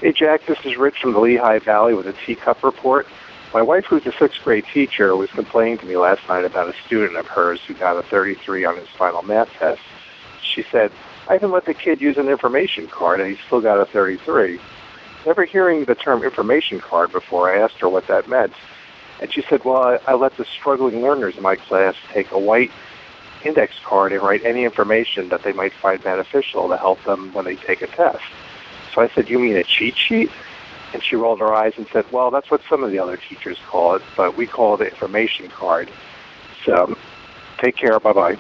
Hey, Jack, this is Rich from the Lehigh Valley with a teacup report. My wife, who's a sixth grade teacher, was complaining to me last night about a student of hers who got a 33 on his final math test. She said, I even let the kid use an information card, and he still got a 33. Never hearing the term information card before, I asked her what that meant. And she said, well, I let the struggling learners in my class take a white index card and write any information that they might find beneficial to help them when they take a test. So I said, you mean a cheat sheet? And she rolled her eyes and said, well, that's what some of the other teachers call it, but we call it an information card. So take care. Bye-bye.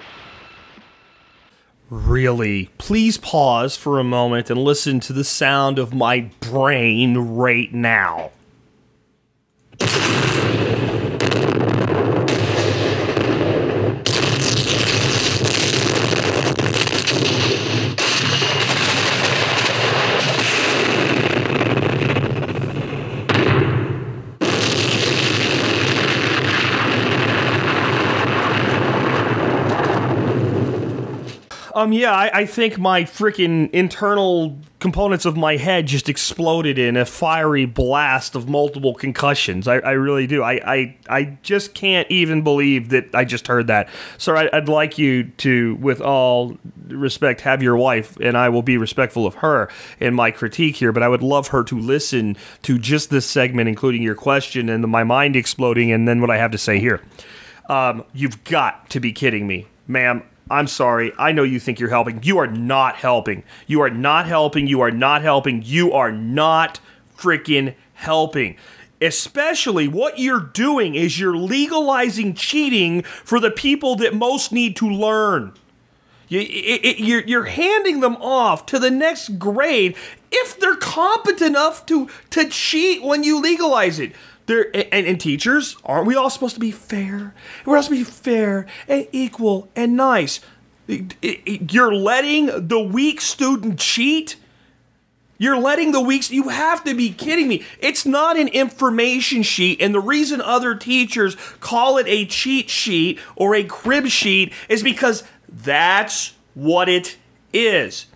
Really? Please pause for a moment and listen to the sound of my brain right now. Yeah, I think my freaking internal components of my head just exploded in a fiery blast of multiple concussions. I really do. I just can't even believe that I just heard that. So I'd like you to, with all respect, have your wife, and I will be respectful of her in my critique here, but I would love her to listen to just this segment, including your question and my mind exploding, and then what I have to say here. You've got to be kidding me. Ma'am, I'm sorry. I know you think you're helping. You are not helping. You are not helping. You are not helping. You are not freaking helping. Especially what you're doing is you're legalizing cheating for the people that most need to learn. You're handing them off to the next grade if they're competent enough to cheat when you legalize it. And teachers, aren't we all supposed to be fair? We're all supposed to be fair and equal and nice. You're letting the weak student cheat? You're letting the weak... You have to be kidding me. It's not an information sheet, and the reason other teachers call it a cheat sheet or a crib sheet is because that's what it is.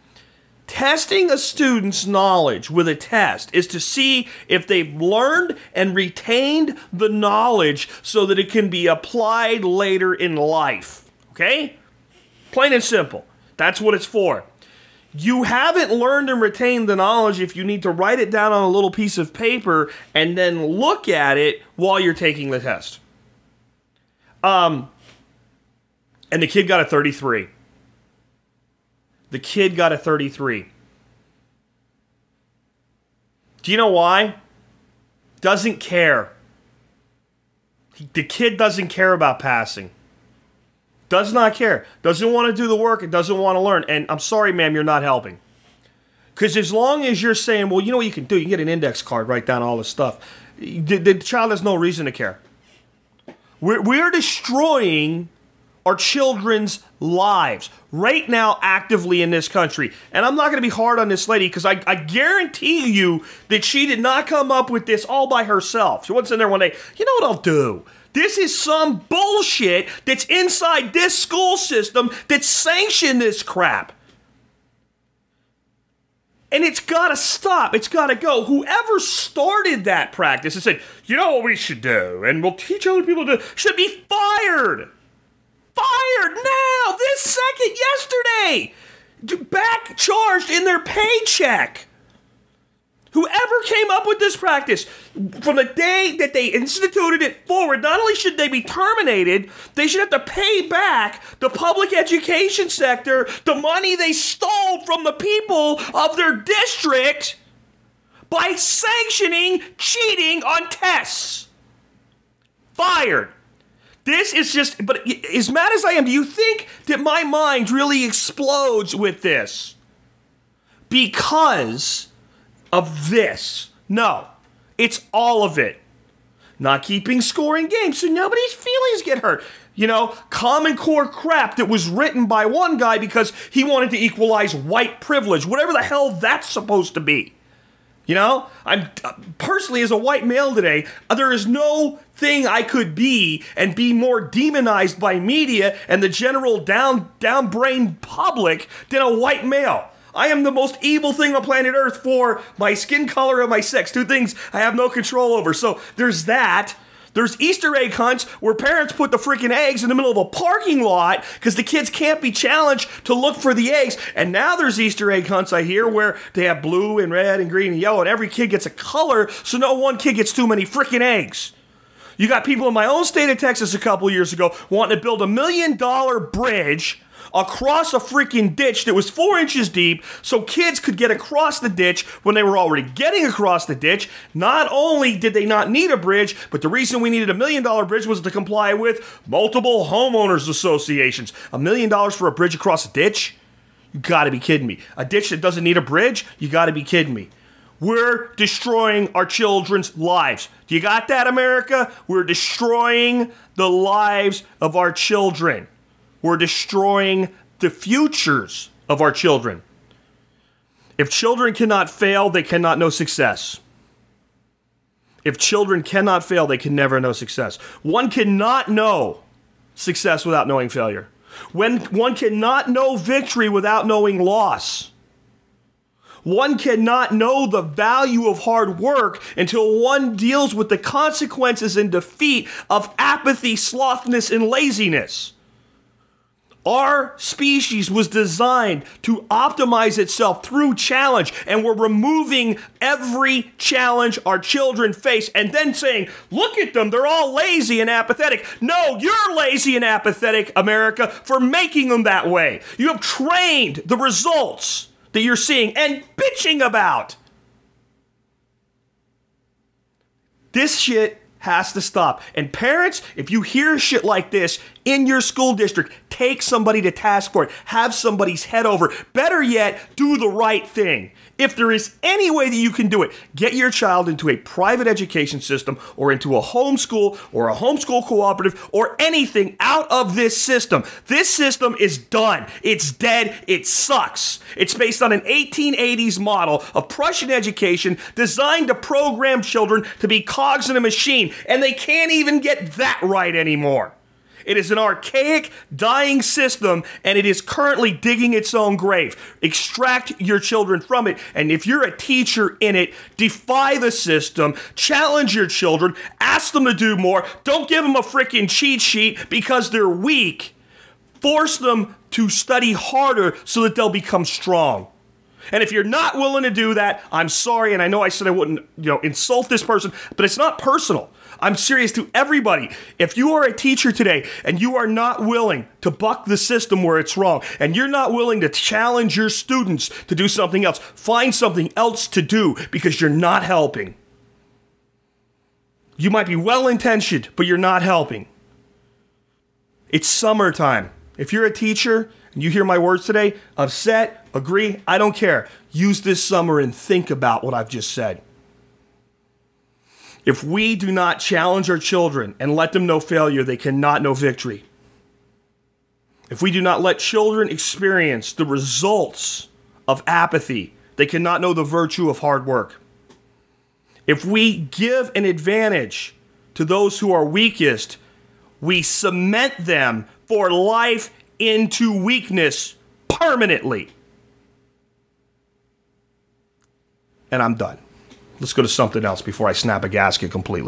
Testing a student's knowledge with a test is to see if they've learned and retained the knowledge so that it can be applied later in life. Okay? Plain and simple. That's what it's for. You haven't learned and retained the knowledge if you need to write it down on a little piece of paper and then look at it while you're taking the test. And the kid got a 33. The kid got a 33. Do you know why? Doesn't care. The kid doesn't care about passing. Does not care. Doesn't want to do the work and doesn't want to learn. And I'm sorry, ma'am, you're not helping. Because as long as you're saying, well, you know what you can do? You can get an index card, write down all this stuff. The child has no reason to care. We're destroying our children's lives right now actively in this country. And I'm not going to be hard on this lady because I guarantee you that she did not come up with this all by herself. She wasn't sitting there one day, you know what I'll do? This is some bullshit that's inside this school system that sanctioned this crap. And it's got to stop. It's got to go. Whoever started that practice and said, you know what we should do, and we'll teach other people to, should be fired. Fired now, this second, yesterday. Back charged in their paycheck. Whoever came up with this practice, from the day that they instituted it forward, not only should they be terminated, they should have to pay back the public education sector the money they stole from the people of their district by sanctioning cheating on tests. Fired. This is just, but as mad as I am, do you think that my mind really explodes with this? Because of this? No. It's all of it. Not keeping score in games so nobody's feelings get hurt. You know, Common Core crap that was written by one guy because he wanted to equalize white privilege, whatever the hell that's supposed to be. You know, I'm personally, as a white male today, there is no thing I could be and be more demonized by media and the general down-brained public than a white male. I am the most evil thing on planet Earth for my skin color and my sex. Two things I have no control over. So there's that. There's Easter egg hunts where parents put the freaking eggs in the middle of a parking lot because the kids can't be challenged to look for the eggs. And now there's Easter egg hunts, I hear, where they have blue and red and green and yellow, and every kid gets a color, so no one kid gets too many freaking eggs. You got people in my own state of Texas a couple years ago wanting to build $1 million bridge across a freaking ditch that was 4 inches deep so kids could get across the ditch when they were already getting across the ditch. Not only did they not need a bridge, but the reason we needed $1 million bridge was to comply with multiple homeowners associations. $1 million for a bridge across a ditch? You gotta be kidding me. A ditch that doesn't need a bridge? You gotta be kidding me. We're destroying our children's lives. Do you got that, America? We're destroying the lives of our children. We're destroying the futures of our children. If children cannot fail, they cannot know success. If children cannot fail, they can never know success. One cannot know success without knowing failure. One cannot know victory without knowing loss. One cannot know the value of hard work until one deals with the consequences and defeat of apathy, slothness, and laziness. Our species was designed to optimize itself through challenge, and we're removing every challenge our children face and then saying, look at them, they're all lazy and apathetic. No, you're lazy and apathetic, America, for making them that way. You have trained the results that you're seeing and bitching about. This shit has to stop. And parents, if you hear shit like this in your school district, take somebody to task for it. Have somebody's head over. Better yet, do the right thing. If there is any way that you can do it, get your child into a private education system or into a homeschool or a homeschool cooperative or anything out of this system. This system is done. It's dead. It sucks. It's based on an 1880s model of Prussian education designed to program children to be cogs in a machine, and they can't even get that right anymore. It is an archaic, dying system, and it is currently digging its own grave. Extract your children from it, and if you're a teacher in it, defy the system, challenge your children, ask them to do more, don't give them a freaking cheat sheet because they're weak. Force them to study harder so that they'll become strong. And if you're not willing to do that, I'm sorry, and I know I said I wouldn't, insult this person, but it's not personal. I'm serious to everybody. If you are a teacher today and you are not willing to buck the system where it's wrong, and you're not willing to challenge your students to do something else, find something else to do because you're not helping. You might be well-intentioned, but you're not helping. It's summertime. If you're a teacher and you hear my words today, upset, agree, I don't care. Use this summer and think about what I've just said. If we do not challenge our children and let them know failure, they cannot know victory. If we do not let children experience the results of apathy, they cannot know the virtue of hard work. If we give an advantage to those who are weakest, we cement them for life into weakness permanently. And I'm done. Let's go to something else before I snap a gasket completely.